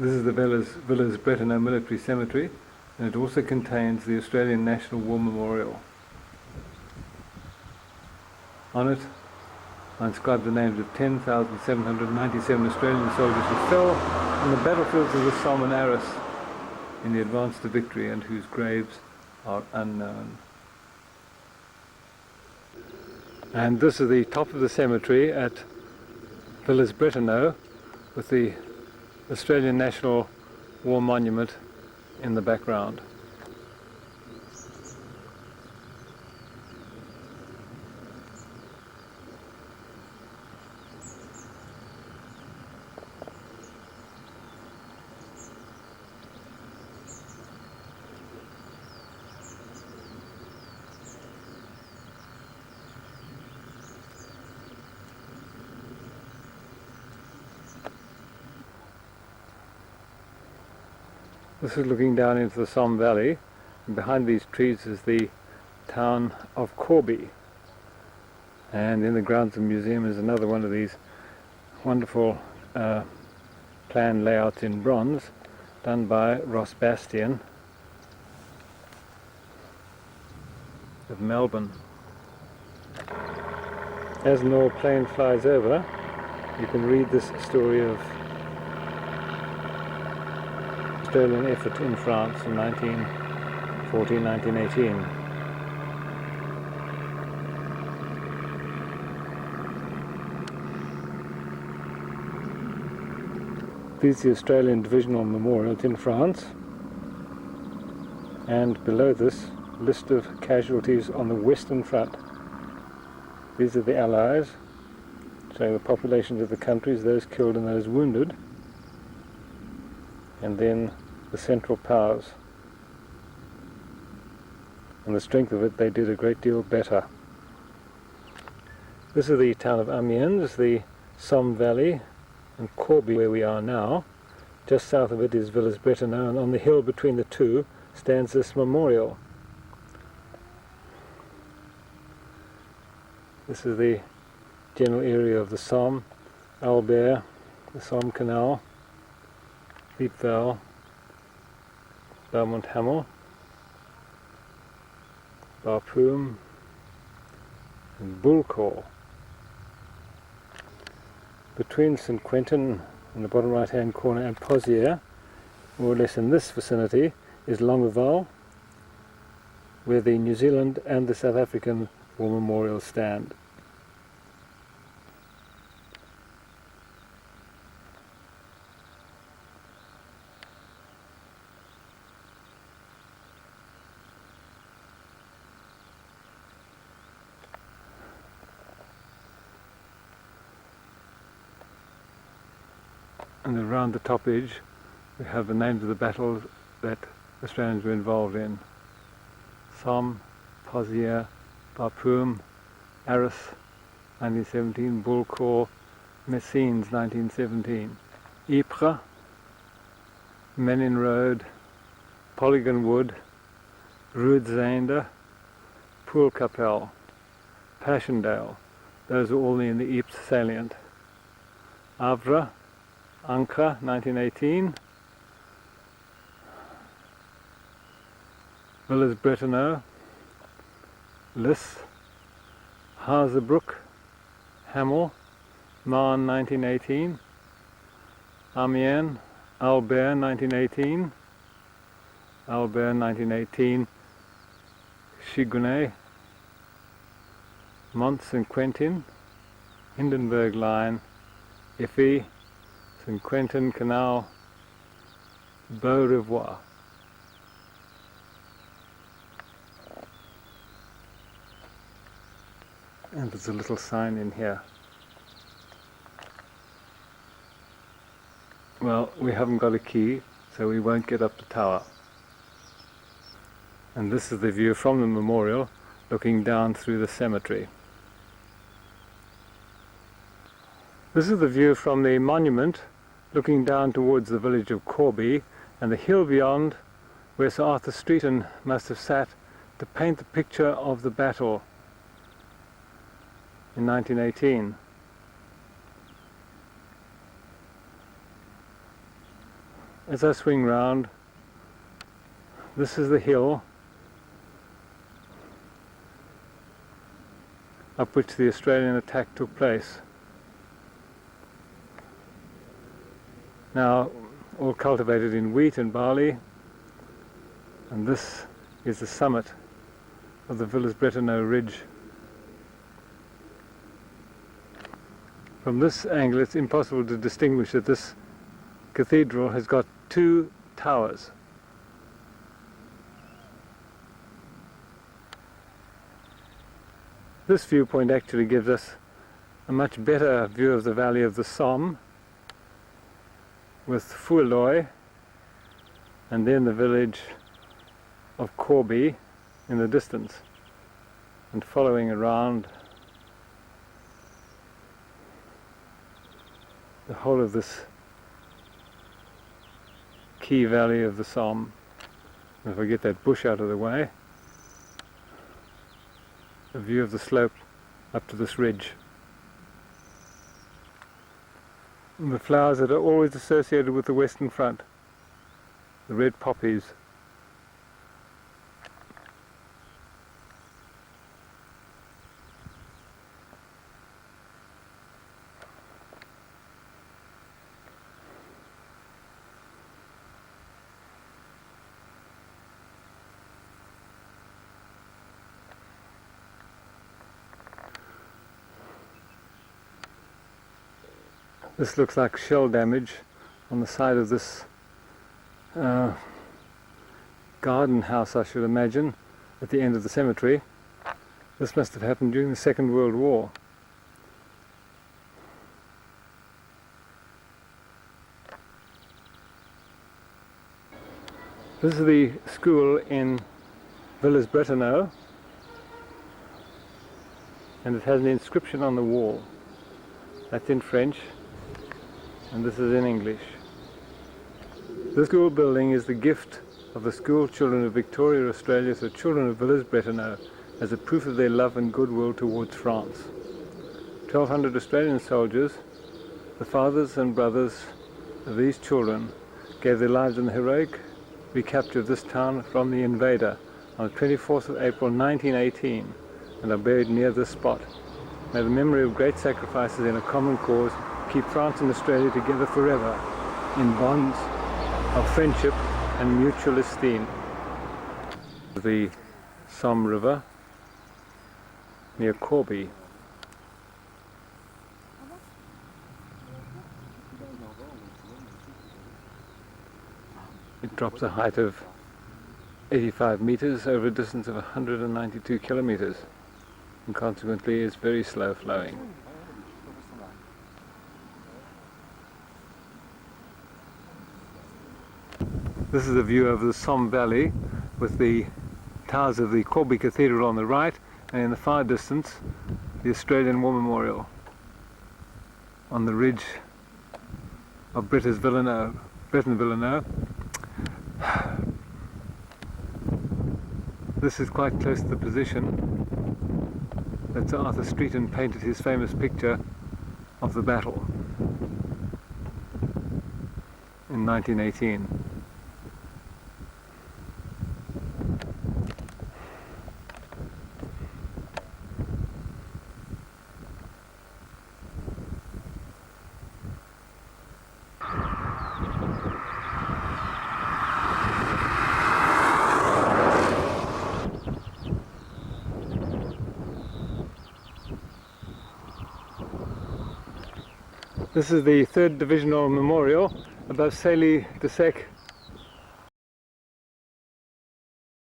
This is the Villers Bretonneux Military Cemetery, and it also contains the Australian National War Memorial. On it, I inscribed the names of 10,797 Australian soldiers who fell on the battlefields of the Somme and Arras in the advance to victory and whose graves are unknown. And this is the top of the cemetery at Villers Bretonneux, with the Australian National War Monument in the background. This is looking down into the Somme Valley, and behind these trees is the town of Corby. And in the grounds of the museum is another one of these wonderful plan layouts in bronze done by Ross Bastiaan of Melbourne. As an old plane flies over, you can read this story of Australian effort in France in 1914-1918. These are the Australian Divisional Memorials in France, and below this, list of casualties on the Western Front. These are the Allies, showing the populations of the countries, those killed and those wounded, and then the Central Powers. On the strength of it, they did a great deal better. This is the town of Amiens, the Somme Valley, and Corby, where we are now. Just south of it is Villers Bretonneux, and on the hill between the two stands this memorial. This is the general area of the Somme, Albert, the Somme Canal, Diepval, Beaumont Hamel, Bapaume, and Bulcourt. Between St Quentin in the bottom right hand corner and Pozières, more or less in this vicinity, is Longueval, where the New Zealand and the South African War Memorials stand. And around the top edge we have the names of the battles that Australians were involved in. Somme, Pozières, Bapaume, Arras 1917, Bulcourt, Messines 1917, Ypres, Menin Road, Polygon Wood, Roodzijde, Poelkapelle, Passchendaele, those are all in the Ypres salient. Havre, Ancre 1918, Villers Bretonneux, Lys, Hazebrouck, Hamel, Marne 1918, Amiens, Albert 1918, Chigonet, Mont St Quentin, Hindenburg Line, Effet, St Quentin Canal, Beau Revoir. And there's a little sign in here. Well, we haven't got a key, so we won't get up the tower. And this is the view from the memorial, looking down through the cemetery. This is the view from the monument, looking down towards the village of Corby, and the hill beyond, where Sir Arthur Streeton must have sat to paint the picture of the battle in 1918. as I swing round, this is the hill up which the Australian attack took place. Now all cultivated in wheat and barley, and this is the summit of the Villers Bretonneux ridge. From this angle it's impossible to distinguish that this cathedral has got two towers. This viewpoint actually gives us a much better view of the valley of the Somme, with Fouilloy and then the village of Corbie in the distance, and following around the whole of this key valley of the Somme. If I get that bush out of the way, a view of the slope up to this ridge. And the flowers that are always associated with the western front, the red poppies. This looks like shell damage on the side of this garden house, I should imagine, at the end of the cemetery. This must have happened during the Second World War. This is the school in Villers Bretonneux, and it has an inscription on the wall. That's in French, and this is in English. The school building is the gift of the school children of Victoria, Australia, to the children of Villers Bretonneux as a proof of their love and goodwill towards France. 1,200 Australian soldiers, the fathers and brothers of these children, gave their lives in the heroic recapture of this town from the invader on the 24th of April 1918 and are buried near this spot. May the memory of great sacrifices in a common cause keep France and Australia together forever in bonds of friendship and mutual esteem. The Somme River near Corbie. It drops a height of 85 meters over a distance of 192 kilometers, and consequently is very slow flowing. This is a view of the Somme Valley with the towers of the Corbie Cathedral on the right, and in the far distance the Australian War Memorial on the ridge of Bretton-Villeneuve. This is quite close to the position that Sir Arthur Streeton painted his famous picture of the battle in 1918. This is the 3rd Divisional Memorial above Sailly de Sec